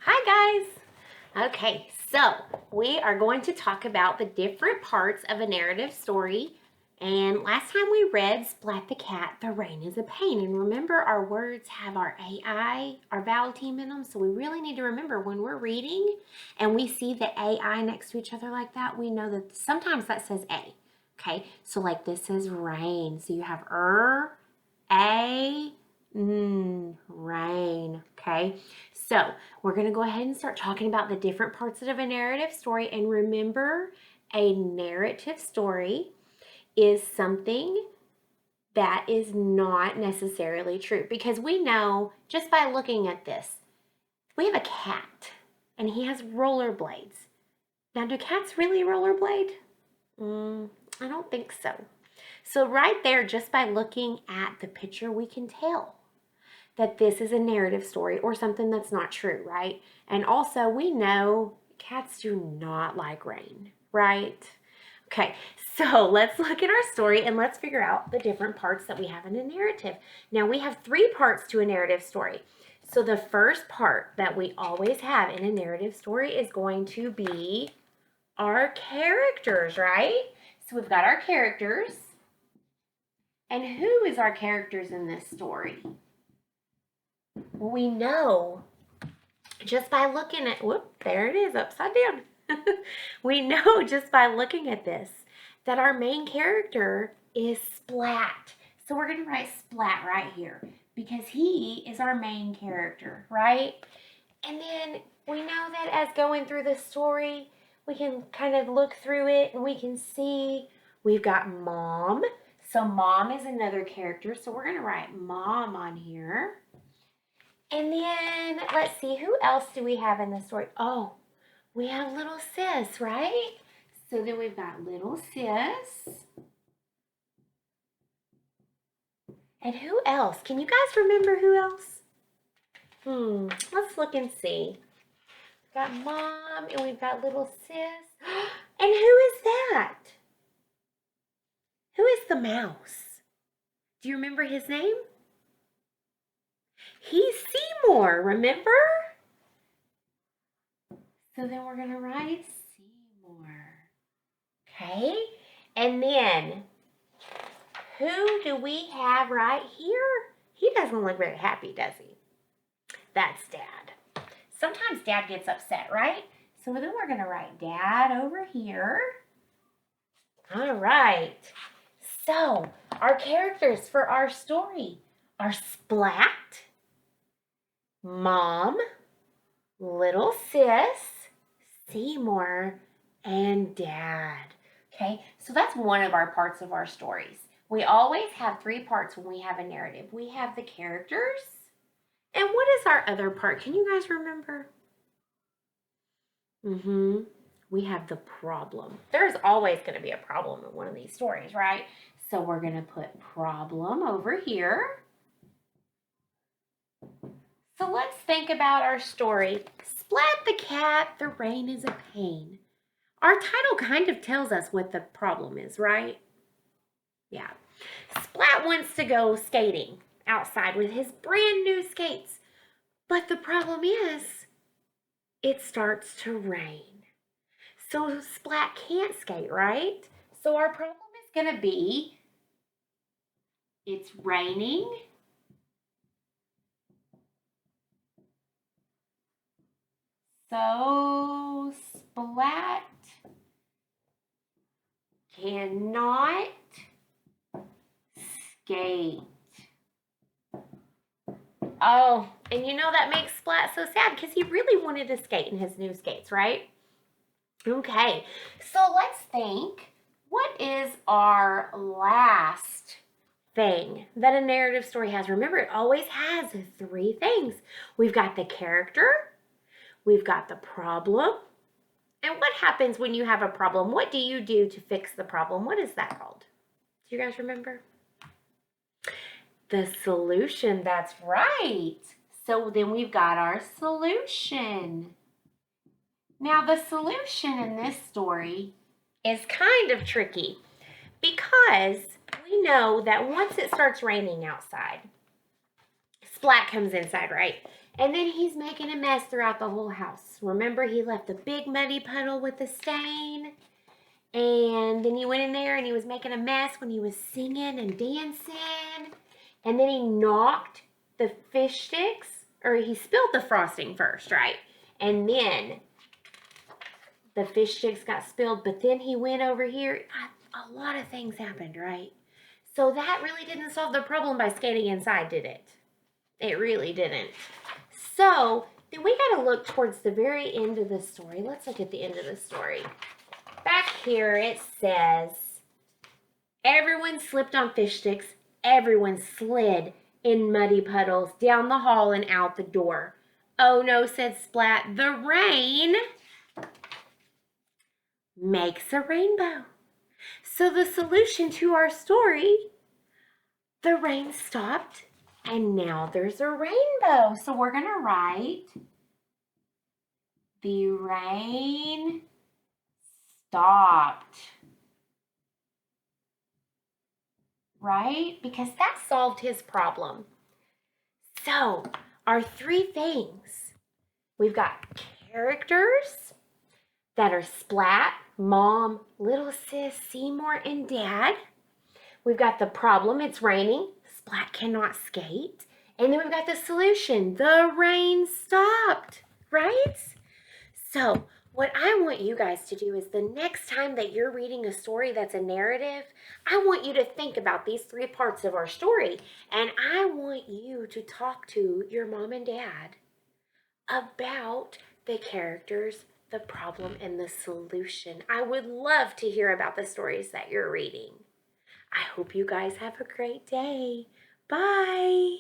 Hi guys! Okay, so we are going to talk about the different parts of a narrative story. And last time we read Splat the Cat, the rain is a pain. And remember, our words have our AI, our vowel team in them. So we really need to remember when we're reading and we see the AI next to each other like that, we know that sometimes that says A. Okay, so like this says rain. So you have A, rain. Okay, so we're going to go ahead and start talking about the different parts of a narrative story. And remember, a narrative story is something that is not necessarily true because we know just by looking at this, we have a cat and he has rollerblades. Now, do cats really rollerblade? I don't think so. So, right there, just by looking at the picture, we can tell that this is a narrative story or something that's not true, right? And also, we know cats do not like rain, right? Okay, so let's look at our story and let's figure out the different parts that we have in a narrative. Now, we have 3 parts to a narrative story. So, the first part that we always have in a narrative story is going to be our characters, right? So, we've got our characters. And who is our characters in this story? We know just by looking at, there it is, upside down. We know just by looking at this that our main character is Splat. So we're going to write Splat right here because he is our main character, right? And then we know that as going through the story, we can kind of look through it and we can see we've got Mom. So Mom is another character. So we're going to write Mom on here. And then let's see, who else do we have in the story? Oh, we have little sis, right? So then we've got little sis. And who else? Can you guys remember who else? Let's look and see. We've got Mom and we've got little sis. And who is that? Who is the mouse? Do you remember his name? He's Seymour, remember? So then we're going to write Seymour. Okay? And then, who do we have right here? He doesn't look very happy, does he? That's Dad. Sometimes Dad gets upset, right? So then we're going to write Dad over here. All right. So, our characters for our story are Splat, Mom, little sis, Seymour, and Dad. Okay, so that's one of our parts of our stories. We always have 3 parts when we have a narrative. We have the characters. And what is our other part? Can you guys remember? We have the problem. There's always going to be a problem in one of these stories, right? So we're going to put problem over here. So let's think about our story. Splat the cat, the rain is a pain. Our title kind of tells us what the problem is, right? Yeah. Splat wants to go skating outside with his brand new skates. But the problem is, it starts to rain. So Splat can't skate, right? So our problem is going to be, it's raining. So Splat cannot skate. Oh, and you know that makes Splat so sad because he really wanted to skate in his new skates, right? Okay, so let's think, what is our last thing that a narrative story has? Remember, it always has 3 things. We've got the character, we've got the problem, and what happens when you have a problem? What do you do to fix the problem? What is that called? Do you guys remember? The solution, that's right. So then we've got our solution. Now the solution in this story is kind of tricky because we know that once it starts raining outside, Splat comes inside, right? And then he's making a mess throughout the whole house. Remember, he left a big muddy puddle with a stain. And then he went in there and he was making a mess when he was singing and dancing. And then he knocked the fish sticks, or he spilled the frosting first, right? And then the fish sticks got spilled, but then he went over here. A lot of things happened, right? So that really didn't solve the problem by skating inside, did it? It really didn't. So then we got to look towards the very end of the story. Let's look at the end of the story. Back here it says, everyone slipped on fish sticks. Everyone slid in muddy puddles down the hall and out the door. Oh no, said Splat, the rain makes a rainbow. So the solution to our story, the rain stopped and now there's a rainbow. So we're going to write, the rain stopped. Right? Because that solved his problem. So, our three things. We've got characters that are Splat, Mom, Little Sis, Seymour, and Dad. We've got the problem, it's raining. Splat cannot skate. And then we've got the solution, the rain stopped, right? So, what I want you guys to do is the next time that you're reading a story that's a narrative, I want you to think about these three parts of our story. And I want you to talk to your mom and dad about the characters, the problem, and the solution. I would love to hear about the stories that you're reading. I hope you guys have a great day. Bye.